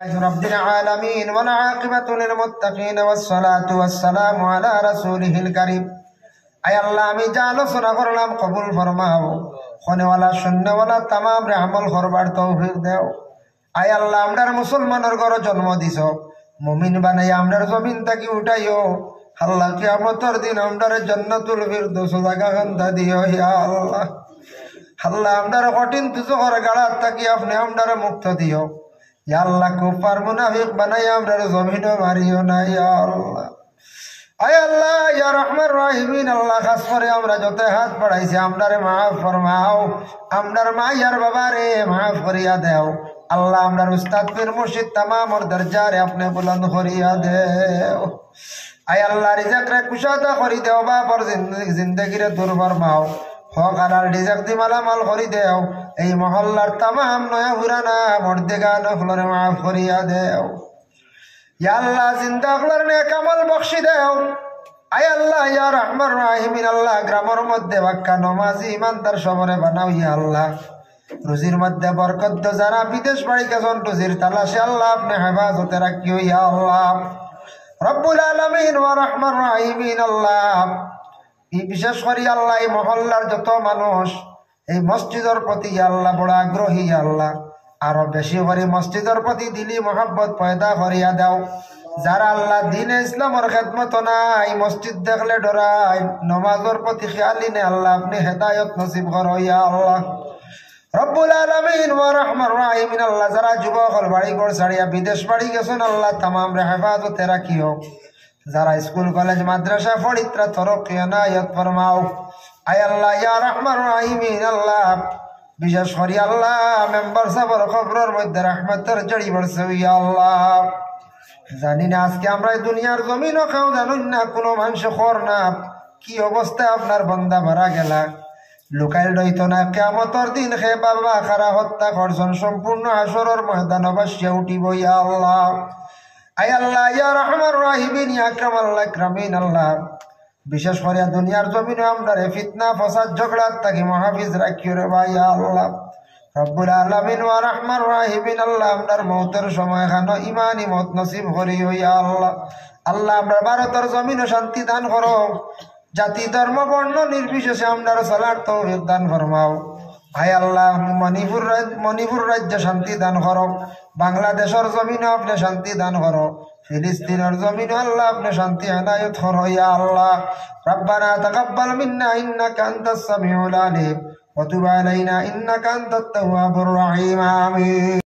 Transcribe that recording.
رب العالمين والعاقبة للمتقين والصلاة والسلام على رسوله الكريم আয় আল্লাহ আমি যা আলোচনা করলাম কবুল ফরমাও খনেওয়ালা শূন্যওয়ালা তামাম রে আমল করবার তৌফিক দাও আয় আল্লাহ আমরার মুসলমানের ঘরে জন্ম দিছ মুমিন বানাই আমরার জমিন থেকে উঠাইও আল্লাহ কিয়ামতের দিন আমরার জান্নাতুল ফিরদৌস জায়গা খান্তা দিও ইয়া আল্লাহ আল্লাহ আমরার কঠিন দুজখের গাড়ার থাকি আপনি আমরার মুক্ত দিও ইয়া আল্লাহ কুফার মুনাফিক বানাই আমরার জমিন মারিও না ইয়া আল্লাহ আয় আল্লাহ ইয়া রহমান রহিমিন আল্লাহ খাস করে আমরা যত হাত বাড়াইছি আমরারে মাফ ফরমাও আমরার মাইয়ার বাবারে মাফ করিয়া দেও আল্লাহ আমরার উস্তাদ পীর মুর্শিদ তামামর দরজারে আপনি বুলন্দ করিয়া দেও আয় আল্লাহ রিজক রে কুশাদা করি দেও বাপর জিন্দগিরে দূর ফরমাও হক আলার রিজক দি মালামাল করি দেও এই মহল্লার তামাম নয়া হুরানা মর্দেগান হলরে মাফ করিয়া দেও ইয়া আল্লাহ জিন্দা হলার নে কামাল বখশি দেও আয় আল্লাহ ইয়া রহমান রহিমিন আল্লাহ গ্রামের মধ্যে বাক্কা নমাজি ইমানদার সবরে বানাও ইয়া আল্লাহ রুজির মধ্যে বরকত দাও যারা বিদেশ বাড়ি গেছেন রুজির তালাশে আল্লাহ আপনি হেফাজতে রাখিও ইয়া আল্লাহ রব্বুল আলামিন ওয়া রহমান রহিমিন আল্লাহ এই বিশেষ করে আল্লাহ এই মহল্লার যত মানুষ এই মসজিদের প্রতি ইয়া আল্লাহ বড় আগ্রহী ইয়া আল্লাহ আরো বেশি করে মসজিদের প্রতি দিলি মোহাব্বত পয়দা করিয়া দাও যারা আল্লাহ দ্বীনে ইসলামের খেদমত নাই মসজিদ দেখলে ডরায় নমাজের প্রতি খেয়ালি নে আল্লাহ আপনি হেদায়ত নসিব করো ইয়া আল্লাহ রব্বুল আলামিন ওয়া রহমান রহিমিন আল্লাহ যারা যুবক বাড়ি ঘর ছাড়িয়া বিদেশ বাড়ি গেছেন আল্লাহ তামাম রে হেফাজতে রাখিও যারা স্কুল কলেজ মাদ্রাসা পড়িত্রা তরক্কি এনায়েত ফরমাও আয় আল্লাহ ইয়া রহমান রহিমিন আল্লাহ বিশেষ করি আল্লাহ মেম্বার সাহেবের কবরের মধ্যে রহমতের জড়ি পড়ছে ইয়া আল্লাহ জানি না আজকে আমরা দুনিয়ার জমিনও খাও জানুন না কোনো মানুষ খর না কি অবস্থায় আপনার বন্দা মারা গেলা লুকাইল রইত না কিয়ামতের দিন খে বাবা খারা হত্যা করছেন সম্পূর্ণ হাসরের ময়দান অবশ্যই উঠিব ইয়া আল্লাহ আয় আল্লাহ ইয়া রহমান রহিমিন ইয়া আকরাম আল্লাহ আকরামিন আল্লাহ বিশেষ করে দুনিয়ার জমিনে আমরা ফিতনা ফসাদ ঝগড়ার থাকি মহাফিজ রাখিও রে ভাই আল্লাহ রব্বুল আলামিন ওয়া রহমান রহিমিন আল্লাহ আমরার মওতের সময় খানো ঈমানি মত নসিব করিও ইয়া আল্লাহ আল্লাহ আমরা ভারতের জমিনে শান্তি দান করো জাতি ধর্ম বর্ণ নির্বিশেষে আমরার চলার তৌফিক দান ফরমাও আয় আল্লাহ মণিপুর রাজ্যে শান্তি দান করো বাংলাদেশের জমিনে আপনি শান্তি দান করো ফিলিস্তিনের জমিনে আল্লাহ আপনি শান্তি এনায়েত করো ইয়া আল্লাহ রব্বানা তাকাব্বাল মিন্না ইন্নাকা আনতাস সামিউল আলিম ওয়া তুব আলাইনা ইন্নাকা আনতাত তাওয়াবুর রহিম আমিন।